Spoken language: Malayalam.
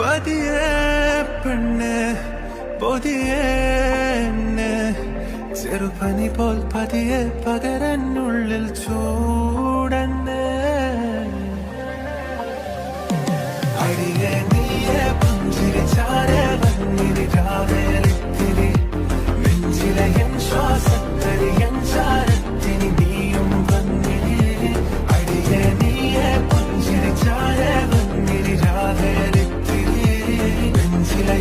പതിയെ പെണ്ണ് പൊതിയെ ചെറുപനി പോൽ പതിയെ പകരനുള്ളിൽ ചൂടന്നെ അടിയെ നീയെ പുഞ്ചിരി ചാരെ വന്നിരി രാവേലിത്തിരി നെഞ്ചിലെ എൻ ശ്വാസത്തരി എൻ ചാരത്തിനി നീയും വന്നിരി അടിയെ നീയെ പുഞ്ചിരി ചാരെ വന്നിരി രാവേലിത്തിരി നെഞ്ചിലെ